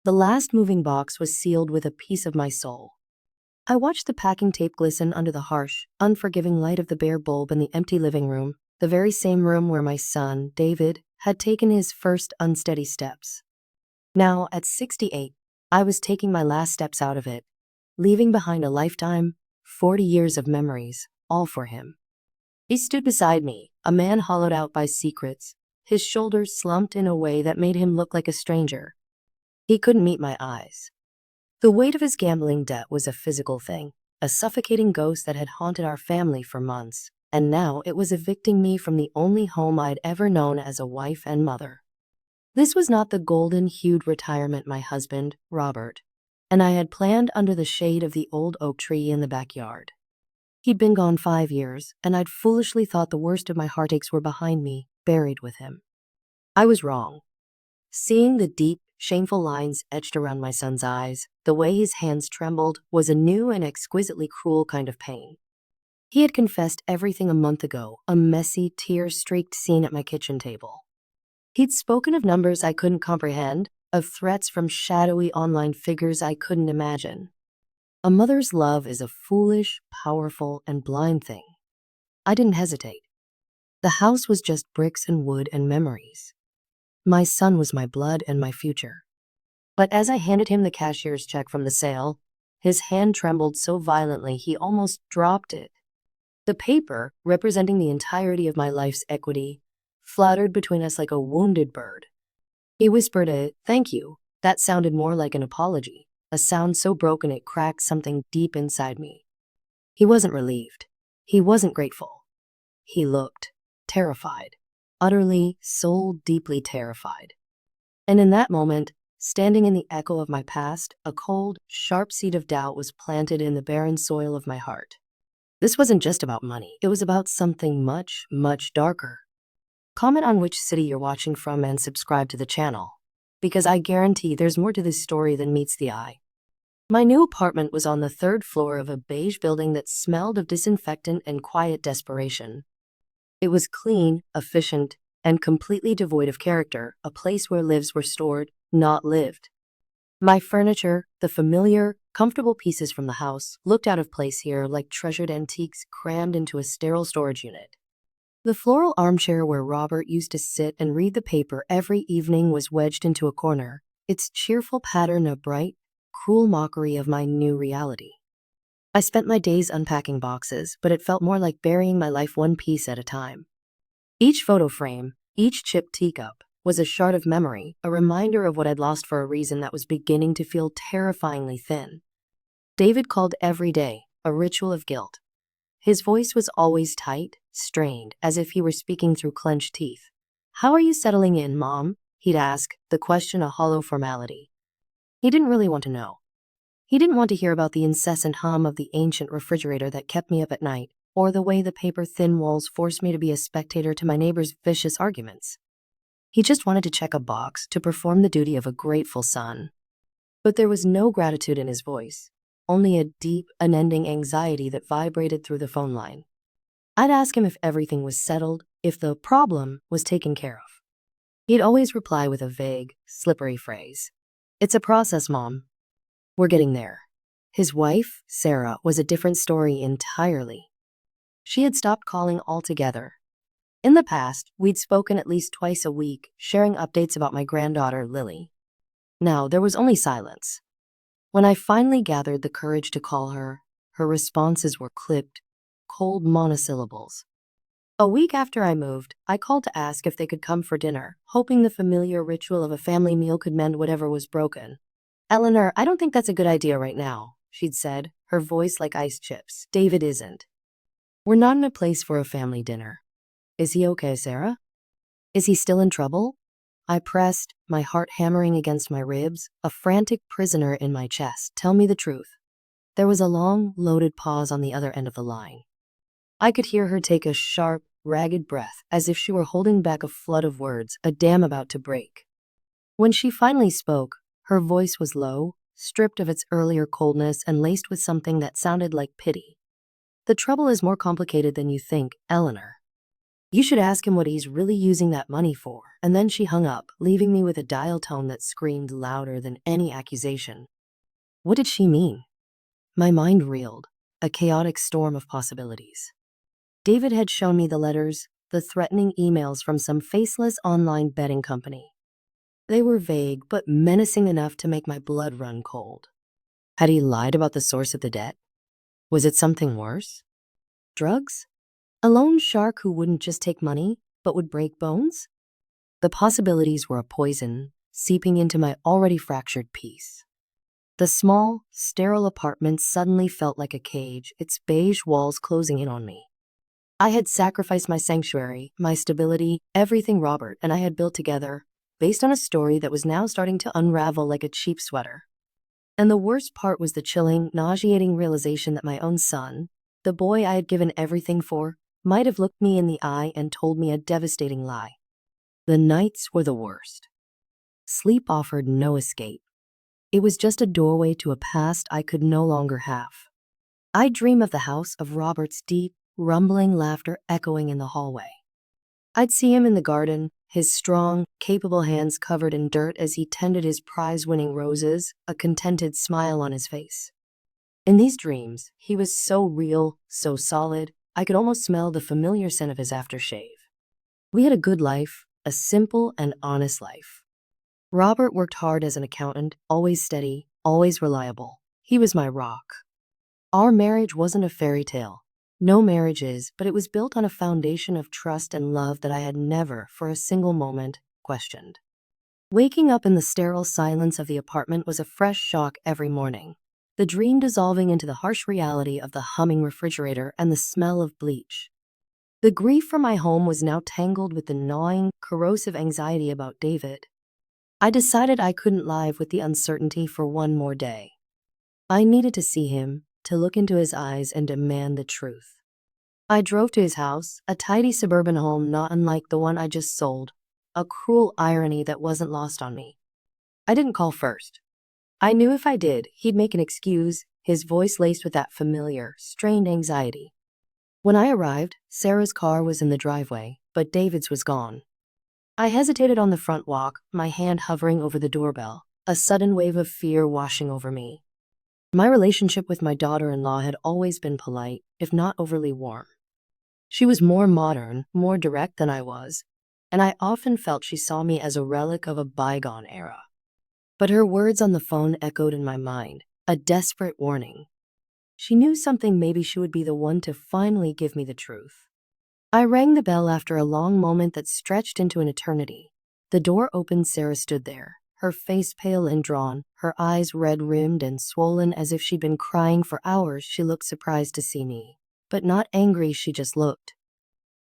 The last moving box was sealed with a piece of my soul. I watched the packing tape glisten under the harsh, unforgiving light of the bare bulb in the empty living room, the very same room where my son, David, had taken his first unsteady steps. Now, at 68, I was taking my last steps out of it, leaving behind a lifetime, 40 years of memories, all for him. He stood beside me, a man hollowed out by secrets, his shoulders slumped in a way that made him look like a stranger. He couldn't meet my eyes. The weight of his gambling debt was a physical thing, a suffocating ghost that had haunted our family for months, and now it was evicting me from the only home I'd ever known as a wife and mother. This was not the golden-hued retirement my husband, Robert, and I had planned under the shade of the old oak tree in the backyard. He'd been gone 5 years, and I'd foolishly thought the worst of my heartaches were behind me, buried with him. I was wrong. Seeing the deep, shameful lines etched around my son's eyes, the way his hands trembled, was a new and exquisitely cruel kind of pain. He had confessed everything a month ago, a messy, tear-streaked scene at my kitchen table. He'd spoken of numbers I couldn't comprehend, of threats from shadowy online figures I couldn't imagine. A mother's love is a foolish, powerful, and blind thing. I didn't hesitate. The house was just bricks and wood and memories. My son was my blood and my future. But as I handed him the cashier's check from the sale, his hand trembled so violently he almost dropped it. The paper, representing the entirety of my life's equity, fluttered between us like a wounded bird. He whispered a "thank you" that sounded more like an apology, a sound so broken it cracked something deep inside me. He wasn't relieved. He wasn't grateful. He looked terrified, utterly, soul-deeply terrified. And in that moment, standing in the echo of my past, a cold, sharp seed of doubt was planted in the barren soil of my heart. This wasn't just about money. It was about something much, much darker. Comment on which city you're watching from and subscribe to the channel, because I guarantee there's more to this story than meets the eye. My new apartment was on the 3rd floor of a beige building that smelled of disinfectant and quiet desperation. It was clean, efficient, and completely devoid of character, a place where lives were stored, not lived. My furniture, the familiar, comfortable pieces from the house, looked out of place here like treasured antiques crammed into a sterile storage unit. The floral armchair where Robert used to sit and read the paper every evening was wedged into a corner, its cheerful pattern a bright, cruel mockery of my new reality. I spent my days unpacking boxes, but it felt more like burying my life one piece at a time. Each photo frame, each chipped teacup, was a shard of memory, a reminder of what I'd lost for a reason that was beginning to feel terrifyingly thin. David called every day, a ritual of guilt. His voice was always tight, strained, as if he were speaking through clenched teeth. "How are you settling in, Mom?" he'd ask, the question a hollow formality. He didn't really want to know. He didn't want to hear about the incessant hum of the ancient refrigerator that kept me up at night, or the way the paper-thin walls forced me to be a spectator to my neighbors' vicious arguments. He just wanted to check a box, to perform the duty of a grateful son. But there was no gratitude in his voice, only a deep, unending anxiety that vibrated through the phone line. I'd ask him if everything was settled, if the problem was taken care of. He'd always reply with a vague, slippery phrase. "It's a process, Mom. We're getting there." His wife, Sarah, was a different story entirely. She had stopped calling altogether. In the past, we'd spoken at least twice a week, sharing updates about my granddaughter, Lily. Now, there was only silence. When I finally gathered the courage to call her, her responses were clipped, cold monosyllables. A week after I moved, I called to ask if they could come for dinner, hoping the familiar ritual of a family meal could mend whatever was broken. "Eleanor, I don't think that's a good idea right now," she'd said, her voice like ice chips. "David isn't. We're not in a place for a family dinner." "Is he okay, Sarah? Is he still in trouble?" I pressed, my heart hammering against my ribs, a frantic prisoner in my chest. "Tell me the truth." There was a long, loaded pause on the other end of the line. I could hear her take a sharp, ragged breath, as if she were holding back a flood of words, a dam about to break. When she finally spoke, her voice was low, stripped of its earlier coldness and laced with something that sounded like pity. "The trouble is more complicated than you think, Eleanor. You should ask him what he's really using that money for. And then she hung up, leaving me with a dial tone that screamed louder than any accusation. What did she mean? My mind reeled, a chaotic storm of possibilities. David had shown me the letters, the threatening emails from some faceless online betting company. They were vague but menacing enough to make my blood run cold. Had he lied about the source of the debt? Was it something worse? Drugs? A loan shark who wouldn't just take money, but would break bones? The possibilities were a poison, seeping into my already fractured peace. The small, sterile apartment suddenly felt like a cage, its beige walls closing in on me. I had sacrificed my sanctuary, my stability, everything Robert and I had built together, based on a story that was now starting to unravel like a cheap sweater. And the worst part was the chilling, nauseating realization that my own son, the boy I had given everything for, might have looked me in the eye and told me a devastating lie. The nights were the worst. Sleep offered no escape. It was just a doorway to a past I could no longer have. I'd dream of the house, of Robert's deep, rumbling laughter echoing in the hallway. I'd see him in the garden, his strong, capable hands covered in dirt as he tended his prize-winning roses, a contented smile on his face. In these dreams, he was so real, so solid, I could almost smell the familiar scent of his aftershave. We had a good life, a simple and honest life. Robert worked hard as an accountant, always steady, always reliable. He was my rock. Our marriage wasn't a fairy tale. No marriage is, but it was built on a foundation of trust and love that I had never, for a single moment, questioned. Waking up in the sterile silence of the apartment was a fresh shock every morning, the dream dissolving into the harsh reality of the humming refrigerator and the smell of bleach. The grief for my home was now tangled with the gnawing, corrosive anxiety about David. I decided I couldn't live with the uncertainty for one more day. I needed to see him, to look into his eyes and demand the truth. I drove to his house, a tidy suburban home not unlike the one I just sold, a cruel irony that wasn't lost on me. I didn't call first. I knew if I did, he'd make an excuse, his voice laced with that familiar, strained anxiety. When I arrived, Sarah's car was in the driveway, but David's was gone. I hesitated on the front walk, my hand hovering over the doorbell, a sudden wave of fear washing over me. My relationship with my daughter-in-law had always been polite, if not overly warm. She was more modern, more direct than I was, and I often felt she saw me as a relic of a bygone era. But her words on the phone echoed in my mind, a desperate warning. She knew something. Maybe she would be the one to finally give me the truth. I rang the bell after a long moment that stretched into an eternity. The door opened. Sarah stood there, her face pale and drawn, her eyes red-rimmed and swollen as if she'd been crying for hours. She looked surprised to see me, but not angry. She just looked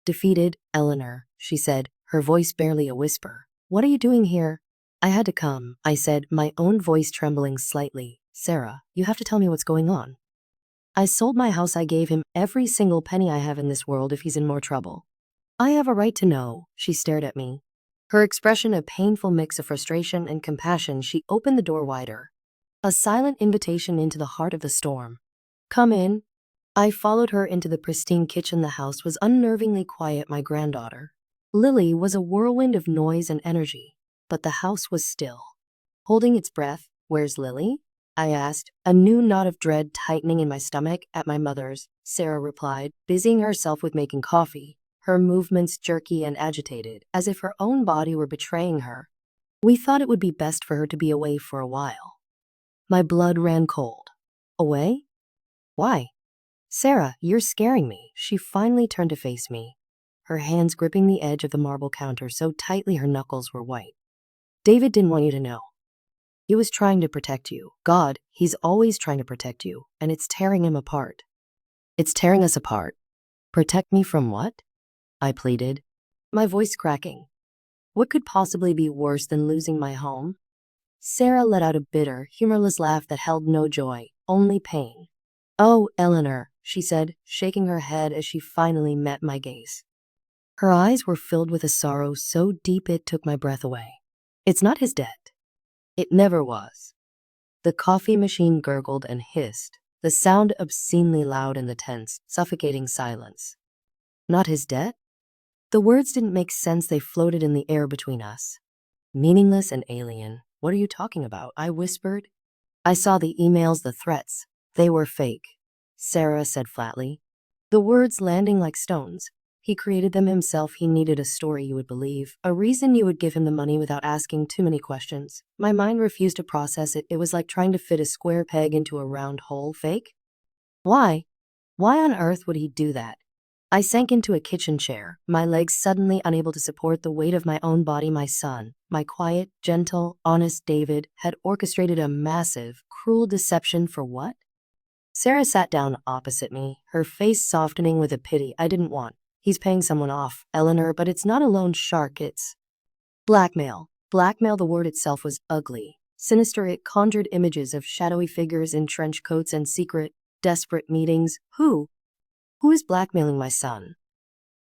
defeated. "Eleanor," she said, her voice barely a whisper. "What are you doing here?" "I had to come," I said, my own voice trembling slightly. "Sarah, you have to tell me what's going on." "I sold my house. I gave him every single penny I have in this world if he's in more trouble." "I have a right to know." She stared at me, her expression a painful mix of frustration and compassion. She opened the door wider, a silent invitation into the heart of the storm. "Come in." I followed her into the pristine kitchen. The house was unnervingly quiet. My granddaughter, Lily, was a whirlwind of noise and energy, but the house was still, holding its breath. "Where's Lily?" I asked, a new knot of dread tightening in my stomach. "At my mother's," Sarah replied, busying herself with making coffee, her movements jerky and agitated, as if her own body were betraying her. "We thought it would be best for her to be away for a while." My blood ran cold. "Away? Why?" "Sarah, you're scaring me." She finally turned to face me, her hands gripping the edge of the marble counter so tightly her knuckles were white. "David didn't want you to know. He was trying to protect you. God, he's always trying to protect you, and it's tearing him apart." "It's tearing us apart. Protect me from what?" I pleaded, my voice cracking. What could possibly be worse than losing my home? Sarah let out a bitter, humorless laugh that held no joy, only pain. "Oh, Eleanor," she said, shaking her head as she finally met my gaze. Her eyes were filled with a sorrow so deep it took my breath away. "It's not his debt. It never was." The coffee machine gurgled and hissed, the sound obscenely loud in the tense, suffocating silence. "Not his debt?" The words didn't make sense, they floated in the air between us. Meaningless and alien. What are you talking about? I whispered. I saw the emails, the threats. They were fake, Sarah said flatly. The words landing like stones. He created them himself. He needed a story you would believe, a reason you would give him the money without asking too many questions. My mind refused to process it. It was like trying to fit a square peg into a round hole. Fake? Why? Why on earth would he do that? I sank into a kitchen chair, my legs suddenly unable to support the weight of my own body. My son, my quiet, gentle, honest David, had orchestrated a massive, cruel deception for what? Sarah sat down opposite me, her face softening with a pity I didn't want. He's paying someone off, Eleanor, but it's not a loan shark, it's blackmail. Blackmail, the word itself was ugly. Sinister, it conjured images of shadowy figures in trench coats and secret, desperate meetings. Who is blackmailing my son?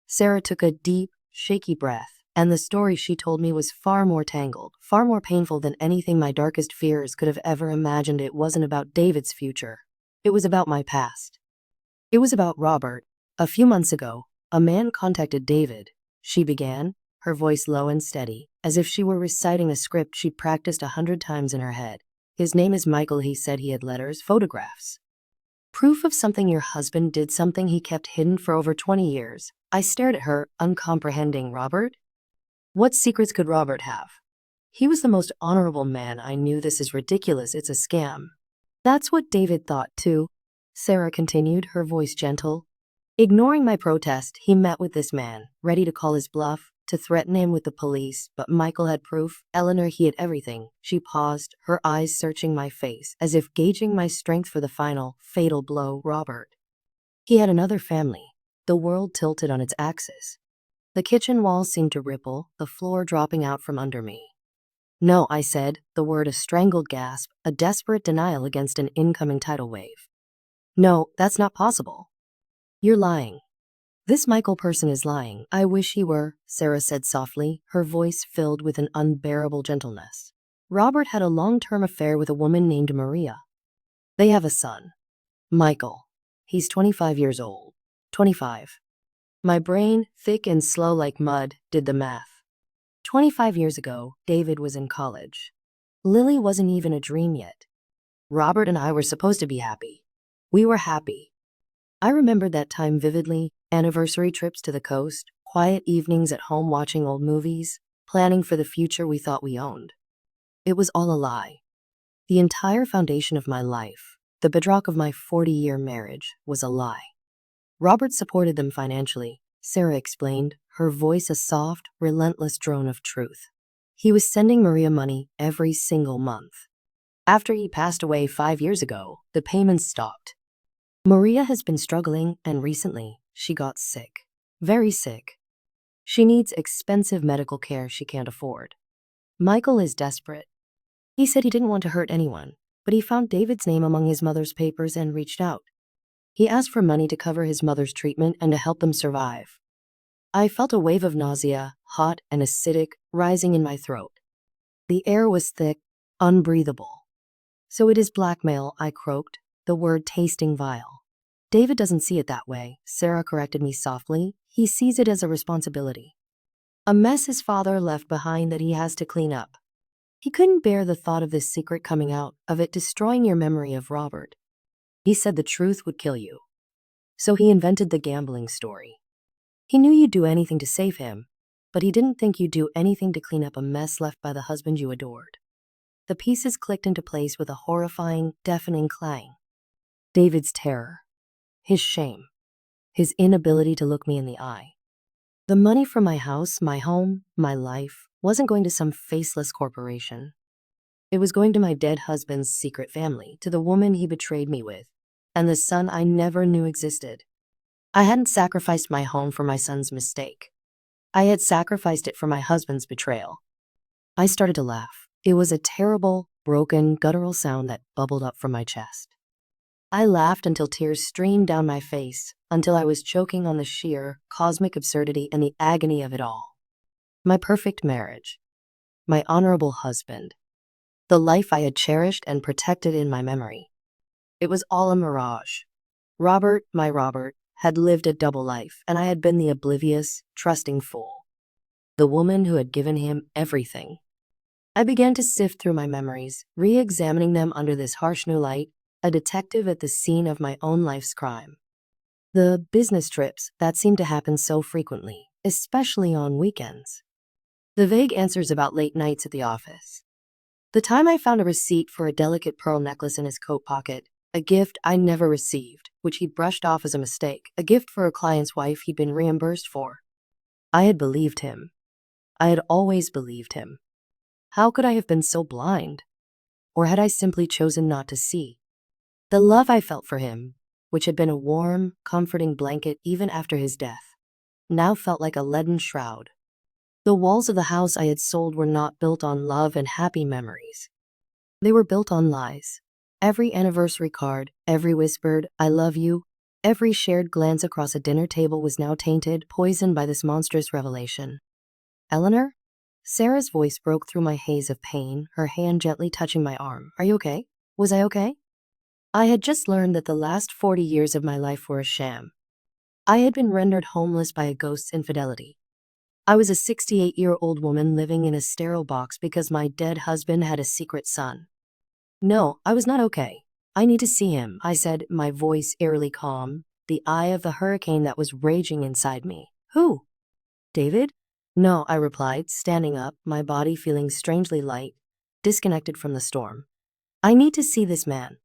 Sarah took a deep, shaky breath, and the story she told me was far more tangled, far more painful than anything my darkest fears could have ever imagined. It wasn't about David's future. It was about my past. It was about Robert. A few months ago, a man contacted David, she began, her voice low and steady, as if she were reciting a script she'd practiced 100 times in her head. His name is Michael. He said he had letters, photographs. Proof of something your husband did, something he kept hidden for over 20 years. I stared at her, uncomprehending. Robert? What secrets could Robert have? He was the most honorable man I knew. This is ridiculous. It's a scam. That's what David thought too, Sarah continued, her voice gentle. Ignoring my protest, he met with this man, ready to call his bluff, to threaten him with the police, but Michael had proof. Eleanor, he had everything. She paused, her eyes searching my face, as if gauging my strength for the final, fatal blow. Robert. He had another family. The world tilted on its axis. The kitchen walls seemed to ripple, the floor dropping out from under me. No, I said, the word a strangled gasp, a desperate denial against an incoming tidal wave. No, that's not possible. You're lying. This Michael person is lying. I wish he were, Sarah said softly, her voice filled with an unbearable gentleness. Robert had a long-term affair with a woman named Maria. They have a son, Michael. He's 25 years old. 25. My brain, thick and slow like mud, did the math. 25 years ago, David was in college. Lily wasn't even a dream yet. Robert and I were supposed to be happy. We were happy. I remembered that time vividly, anniversary trips to the coast, quiet evenings at home watching old movies, planning for the future we thought we owned. It was all a lie. The entire foundation of my life, the bedrock of my 40-year marriage, was a lie. Robert supported them financially, Sarah explained, her voice a soft, relentless drone of truth. He was sending Maria money every single month. After he passed away 5 years ago, the payments stopped. Maria has been struggling, and recently, she got sick. Very sick. She needs expensive medical care she can't afford. Michael is desperate. He said he didn't want to hurt anyone, but he found David's name among his mother's papers and reached out. He asked for money to cover his mother's treatment and to help them survive. I felt a wave of nausea, hot and acidic, rising in my throat. The air was thick, unbreathable. So it is blackmail, I croaked, the word tasting vile. David doesn't see it that way, Sarah corrected me softly. He sees it as a responsibility. A mess his father left behind that he has to clean up. He couldn't bear the thought of this secret coming out, of it destroying your memory of Robert. He said the truth would kill you. So he invented the gambling story. He knew you'd do anything to save him, but he didn't think you'd do anything to clean up a mess left by the husband you adored. The pieces clicked into place with a horrifying, deafening clang. David's terror. His shame. His inability to look me in the eye. The money from my house, my home, my life, wasn't going to some faceless corporation. It was going to my dead husband's secret family, to the woman he betrayed me with, and the son I never knew existed. I hadn't sacrificed my home for my son's mistake. I had sacrificed it for my husband's betrayal. I started to laugh. It was a terrible, broken, guttural sound that bubbled up from my chest. I laughed until tears streamed down my face, until I was choking on the sheer, cosmic absurdity and the agony of it all. My perfect marriage. My honorable husband. The life I had cherished and protected in my memory. It was all a mirage. Robert, my Robert, had lived a double life, and I had been the oblivious, trusting fool. The woman who had given him everything. I began to sift through my memories, re-examining them under this harsh new light, a detective at the scene of my own life's crime. The business trips that seemed to happen so frequently, especially on weekends. The vague answers about late nights at the office. The time I found a receipt for a delicate pearl necklace in his coat pocket, a gift I never received, which he'd brushed off as a mistake, a gift for a client's wife he'd been reimbursed for. I had believed him. I had always believed him. How could I have been so blind? Or had I simply chosen not to see? The love I felt for him, which had been a warm, comforting blanket even after his death, now felt like a leaden shroud. The walls of the house I had sold were not built on love and happy memories. They were built on lies. Every anniversary card, every whispered, "I love you," every shared glance across a dinner table was now tainted, poisoned by this monstrous revelation. "Eleanor?" Sarah's voice broke through my haze of pain, her hand gently touching my arm. "Are you okay? Was I okay?" I had just learned that the last 40 years of my life were a sham. I had been rendered homeless by a ghost's infidelity. I was a 68-year-old woman living in a sterile box because my dead husband had a secret son. "No, I was not okay. I need to see him," I said, my voice eerily calm, the eye of the hurricane that was raging inside me. "Who? David?" "No," I replied, standing up, my body feeling strangely light, disconnected from the storm. "I need to see this man.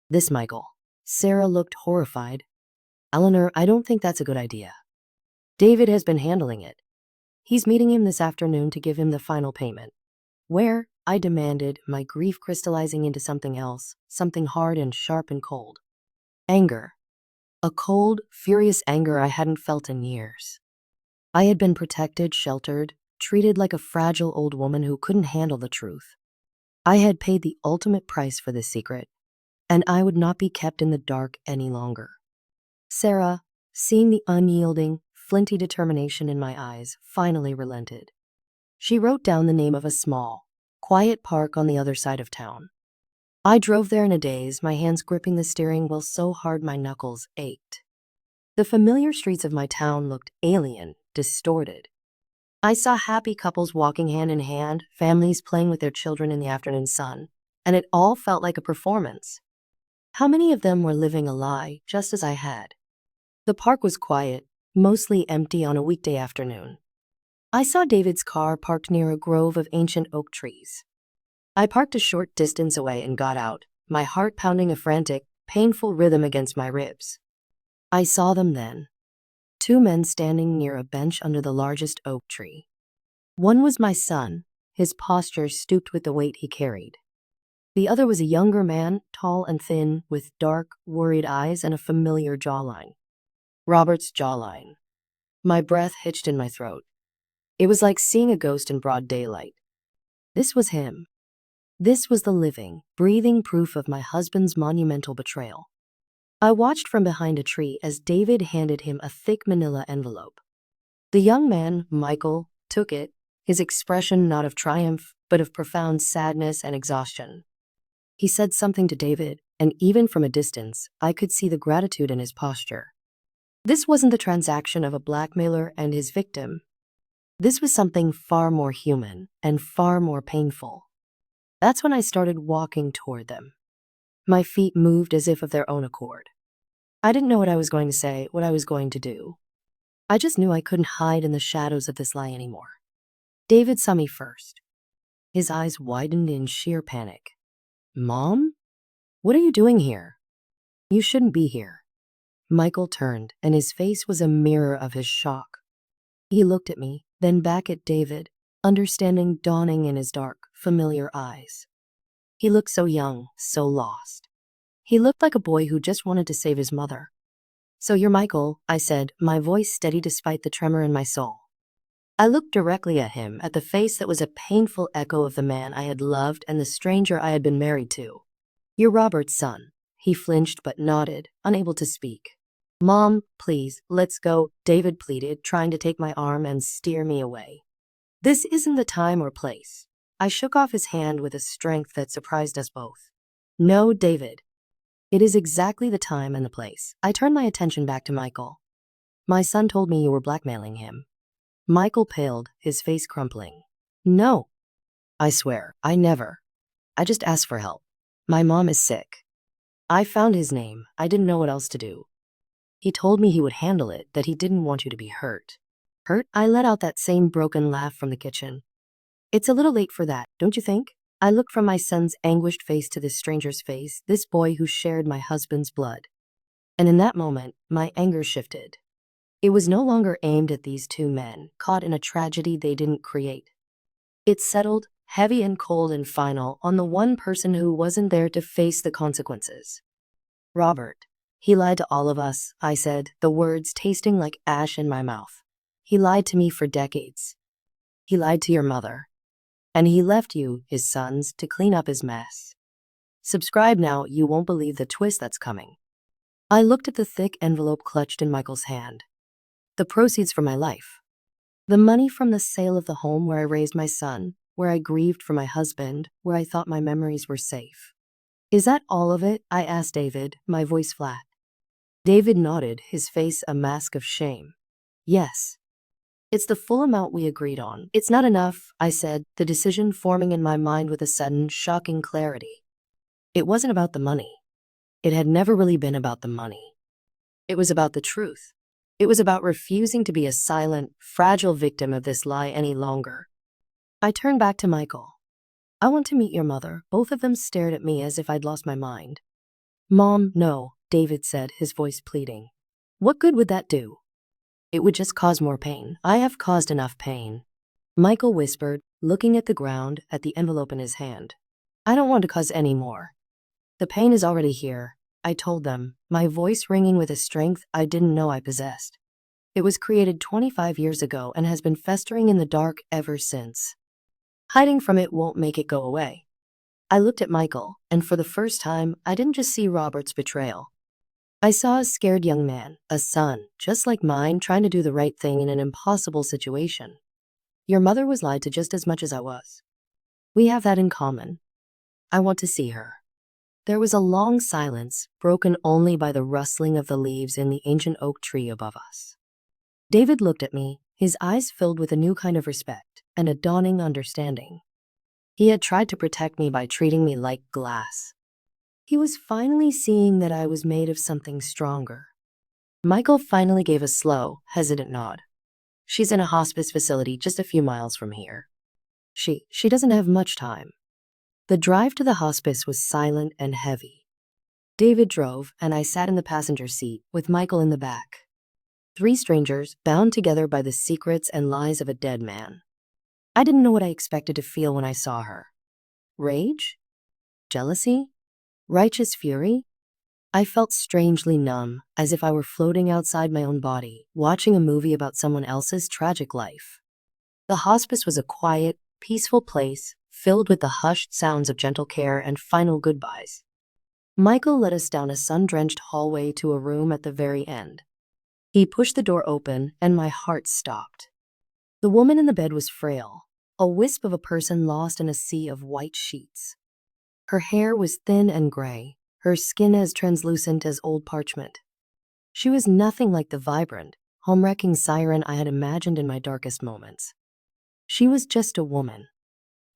This Michael." Sarah looked horrified. "Eleanor, I don't think that's a good idea. David has been handling it. He's meeting him this afternoon to give him the final payment." "Where?" I demanded, my grief crystallizing into something else, something hard and sharp and cold. Anger. A cold, furious anger I hadn't felt in years. I had been protected, sheltered, treated like a fragile old woman who couldn't handle the truth. I had paid the ultimate price for this secret, and I would not be kept in the dark any longer. Sarah, seeing the unyielding, flinty determination in my eyes, finally relented. She wrote down the name of a small, quiet park on the other side of town. I drove there in a daze, my hands gripping the steering wheel so hard my knuckles ached. The familiar streets of my town looked alien, distorted. I saw happy couples walking hand in hand, families playing with their children in the afternoon sun, and it all felt like a performance. How many of them were living a lie, just as I had? The park was quiet, mostly empty on a weekday afternoon. I saw David's car parked near a grove of ancient oak trees. I parked a short distance away and got out, my heart pounding a frantic, painful rhythm against my ribs. I saw them then. 2 men standing near a bench under the largest oak tree. One was my son, his posture stooped with the weight he carried. The other was a younger man, tall and thin, with dark, worried eyes and a familiar jawline. Robert's jawline. My breath hitched in my throat. It was like seeing a ghost in broad daylight. This was him. This was the living, breathing proof of my husband's monumental betrayal. I watched from behind a tree as David handed him a thick manila envelope. The young man, Michael, took it, his expression not of triumph, but of profound sadness and exhaustion. He said something to David, and even from a distance, I could see the gratitude in his posture. This wasn't the transaction of a blackmailer and his victim. This was something far more human and far more painful. That's when I started walking toward them. My feet moved as if of their own accord. I didn't know what I was going to say, what I was going to do. I just knew I couldn't hide in the shadows of this lie anymore. David saw me first. His eyes widened in sheer panic. "Mom? What are you doing here? You shouldn't be here." Michael turned, and his face was a mirror of his shock. He looked at me, then back at David, understanding dawning in his dark, familiar eyes. He looked so young, so lost. He looked like a boy who just wanted to save his mother. "So you're Michael," I said, my voice steady despite the tremor in my soul. I looked directly at him, at the face that was a painful echo of the man I had loved and the stranger I had been married to. "You're Robert's son." He flinched but nodded, unable to speak. "Mom, please, let's go," David pleaded, trying to take my arm and steer me away. "This isn't the time or place." I shook off his hand with a strength that surprised us both. "No, David." It is exactly the time and the place. I turned my attention back to Michael. My son told me you were blackmailing him. Michael paled, his face crumpling. No. I swear, I never. I just asked for help. My mom is sick. I found his name. I didn't know what else to do. He told me he would handle it, that he didn't want you to be hurt. Hurt? I let out that same broken laugh from the kitchen. It's a little late for that, don't you think? I looked from my son's anguished face to this stranger's face, this boy who shared my husband's blood. And in that moment, my anger shifted. It was no longer aimed at these two men, caught in a tragedy they didn't create. It settled, heavy and cold and final, on the one person who wasn't there to face the consequences. Robert. He lied to all of us, I said, the words tasting like ash in my mouth. He lied to me for decades. He lied to your mother. And he left you, his sons, to clean up his mess. Subscribe now, you won't believe the twist that's coming. I looked at the thick envelope clutched in Michael's hand. The proceeds from my life. The money from the sale of the home where I raised my son, where I grieved for my husband, where I thought my memories were safe. Is that all of it? I asked David, my voice flat. David nodded, his face a mask of shame. Yes. It's the full amount we agreed on. It's not enough, I said, the decision forming in my mind with a sudden, shocking clarity. It wasn't about the money. It had never really been about the money. It was about the truth. It was about refusing to be a silent, fragile victim of this lie any longer. I turned back to Michael. I want to meet your mother. Both of them stared at me as if I'd lost my mind. Mom, no, David said, his voice pleading. What good would that do? It would just cause more pain. I have caused enough pain. Michael whispered, looking at the ground, at the envelope in his hand. I don't want to cause any more. The pain is already here, I told them, my voice ringing with a strength I didn't know I possessed. It was created 25 years ago and has been festering in the dark ever since. Hiding from it won't make it go away. I looked at Michael, and for the first time, I didn't just see Robert's betrayal. I saw a scared young man, a son, just like mine, trying to do the right thing in an impossible situation. Your mother was lied to just as much as I was. We have that in common. I want to see her. There was a long silence, broken only by the rustling of the leaves in the ancient oak tree above us. David looked at me, his eyes filled with a new kind of respect and a dawning understanding. He had tried to protect me by treating me like glass. He was finally seeing that I was made of something stronger. Michael finally gave a slow, hesitant nod. She's in a hospice facility just a few miles from here. She doesn't have much time. The drive to the hospice was silent and heavy. David drove, and I sat in the passenger seat, with Michael in the back. Three strangers, bound together by the secrets and lies of a dead man. I didn't know what I expected to feel when I saw her. Rage? Jealousy? Righteous fury? I felt strangely numb, as if I were floating outside my own body, watching a movie about someone else's tragic life. The hospice was a quiet, peaceful place, filled with the hushed sounds of gentle care and final goodbyes. Michael led us down a sun-drenched hallway to a room at the very end. He pushed the door open, and my heart stopped. The woman in the bed was frail, a wisp of a person lost in a sea of white sheets. Her hair was thin and gray, her skin as translucent as old parchment. She was nothing like the vibrant, home-wrecking siren I had imagined in my darkest moments. She was just a woman.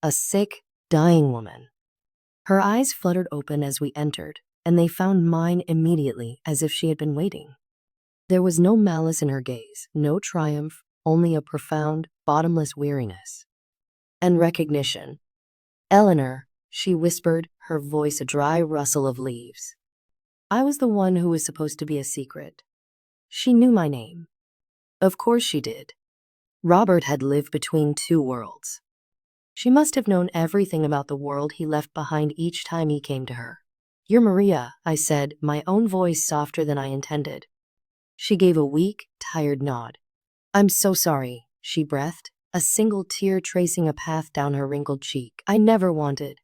A sick, dying woman. Her eyes fluttered open as we entered, and they found mine immediately, as if she had been waiting. There was no malice in her gaze, no triumph, only a profound, bottomless weariness. And recognition. Eleanor, she whispered, her voice a dry rustle of leaves. I was the one who was supposed to be a secret. She knew my name. Of course she did. Robert had lived between two worlds. She must have known everything about the world he left behind each time he came to her. You're Maria, I said, my own voice softer than I intended. She gave a weak, tired nod. I'm so sorry, she breathed, a single tear tracing a path down her wrinkled cheek. I never wanted.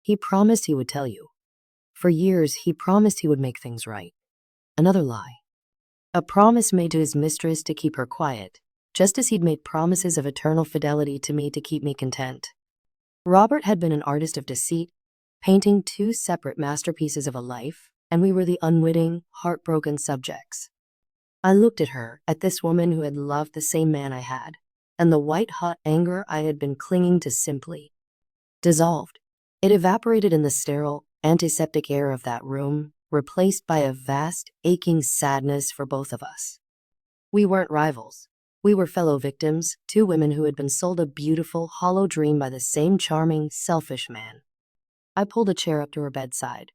He promised he would tell you. For years, he promised he would make things right. Another lie. A promise made to his mistress to keep her quiet, just as he'd made promises of eternal fidelity to me to keep me content. Robert had been an artist of deceit, painting two separate masterpieces of a life, and we were the unwitting, heartbroken subjects. I looked at her, at this woman who had loved the same man I had, and the white-hot anger I had been clinging to simply dissolved. It evaporated in the sterile, antiseptic air of that room, replaced by a vast, aching sadness for both of us. We weren't rivals. We were fellow victims, two women who had been sold a beautiful, hollow dream by the same charming, selfish man. I pulled a chair up to her bedside.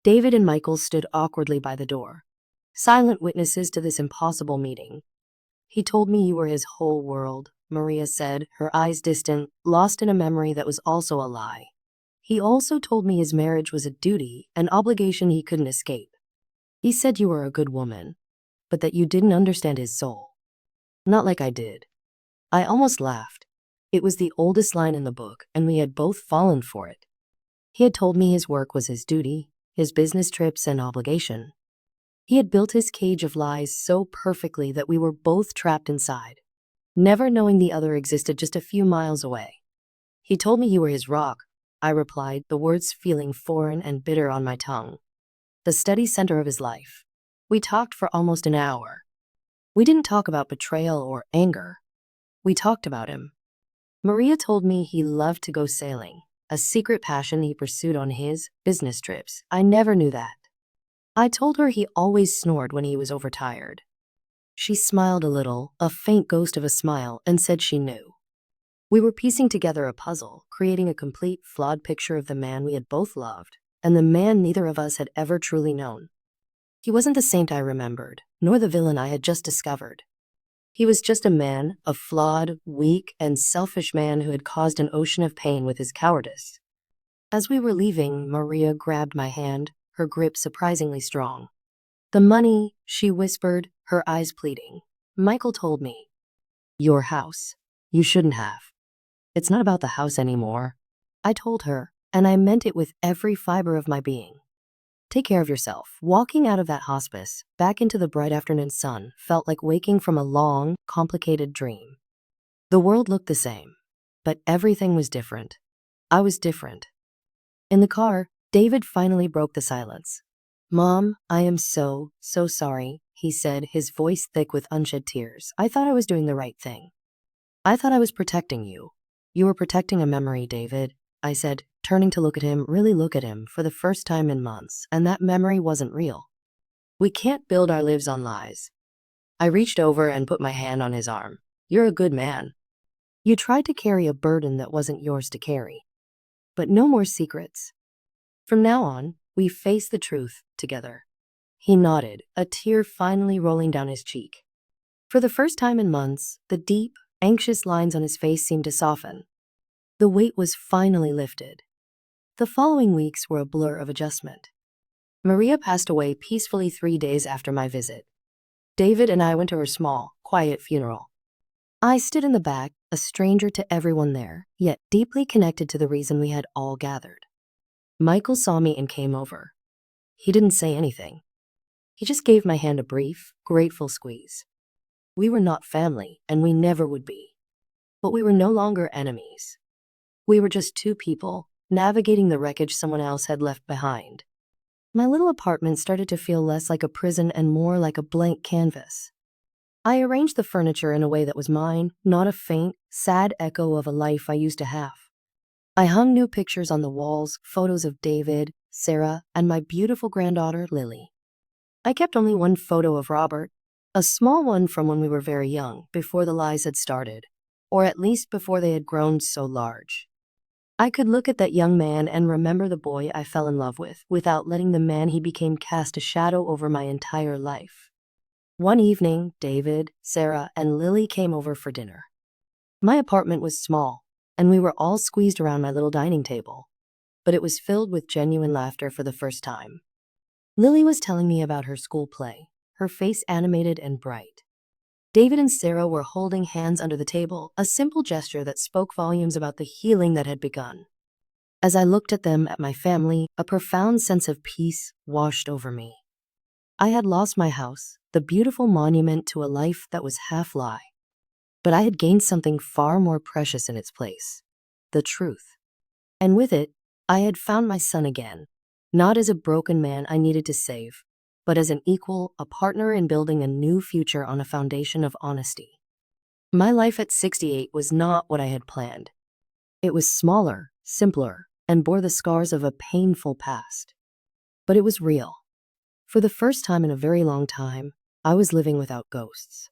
David and Michael stood awkwardly by the door, silent witnesses to this impossible meeting. "He told me you were his whole world," Maria said, her eyes distant, lost in a memory that was also a lie. "He also told me his marriage was a duty, an obligation he couldn't escape. He said you were a good woman, but that you didn't understand his soul." Not like I did. I almost laughed. It was the oldest line in the book, and we had both fallen for it. He had told me his work was his duty, his business trips an obligation. He had built his cage of lies so perfectly that we were both trapped inside, never knowing the other existed just a few miles away. "He told me you were his rock," I replied, the words feeling foreign and bitter on my tongue. "The steady center of his life." We talked for almost an hour. We didn't talk about betrayal or anger. We talked about him. Maria told me he loved to go sailing, a secret passion he pursued on his business trips. I never knew that. I told her he always snored when he was overtired. She smiled a little, a faint ghost of a smile, and said she knew. We were piecing together a puzzle, creating a complete, flawed picture of the man we had both loved, and the man neither of us had ever truly known. He wasn't the saint I remembered, nor the villain I had just discovered. He was just a man, a flawed, weak, and selfish man who had caused an ocean of pain with his cowardice. As we were leaving, Maria grabbed my hand, her grip surprisingly strong. "The money," she whispered, her eyes pleading. "Michael told me. Your house. You shouldn't have. It's not about the house anymore." I told her, and I meant it with every fiber of my being. Take care of yourself. Walking out of that hospice, back into the bright afternoon sun, felt like waking from a long, complicated dream. The world looked the same, but everything was different. I was different. In the car, David finally broke the silence. "Mom, I am so sorry," he said, his voice thick with unshed tears. "I thought I was doing the right thing. I thought I was protecting you." "You were protecting a memory, David," I said, turning to look at him, really look at him, for the first time in months, and that memory wasn't real. "We can't build our lives on lies." I reached over and put my hand on his arm. "You're a good man. You tried to carry a burden that wasn't yours to carry. But no more secrets. From now on, we face the truth together." He nodded, a tear finally rolling down his cheek. For the first time in months, the deep, anxious lines on his face seemed to soften. The weight was finally lifted. The following weeks were a blur of adjustment. Maria passed away peacefully 3 days after my visit. David and I went to her small, quiet funeral. I stood in the back, a stranger to everyone there, yet deeply connected to the reason we had all gathered. Michael saw me and came over. He didn't say anything. He just gave my hand a brief, grateful squeeze. We were not family, and we never would be. But we were no longer enemies. We were just two people, navigating the wreckage someone else had left behind. My little apartment started to feel less like a prison and more like a blank canvas. I arranged the furniture in a way that was mine, not a faint, sad echo of a life I used to have. I hung new pictures on the walls, photos of David, Sarah, and my beautiful granddaughter, Lily. I kept only one photo of Robert, a small one from when we were very young, before the lies had started, or at least before they had grown so large. I could look at that young man and remember the boy I fell in love with, without letting the man he became cast a shadow over my entire life. One evening, David, Sarah, and Lily came over for dinner. My apartment was small, and we were all squeezed around my little dining table, but it was filled with genuine laughter for the first time. Lily was telling me about her school play, her face animated and bright. David and Sarah were holding hands under the table, a simple gesture that spoke volumes about the healing that had begun. As I looked at them, at my family, a profound sense of peace washed over me. I had lost my house, the beautiful monument to a life that was half lie. But I had gained something far more precious in its place, the truth. And with it, I had found my son again, Not as a broken man I needed to save, but as an equal, a partner in building a new future on a foundation of honesty. My life at 68 was not what I had planned. It was smaller, simpler, and bore the scars of a painful past. But it was real. For the first time in a very long time, I was living without ghosts.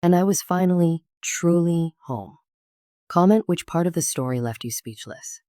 And I was finally, truly home. Comment which part of the story left you speechless.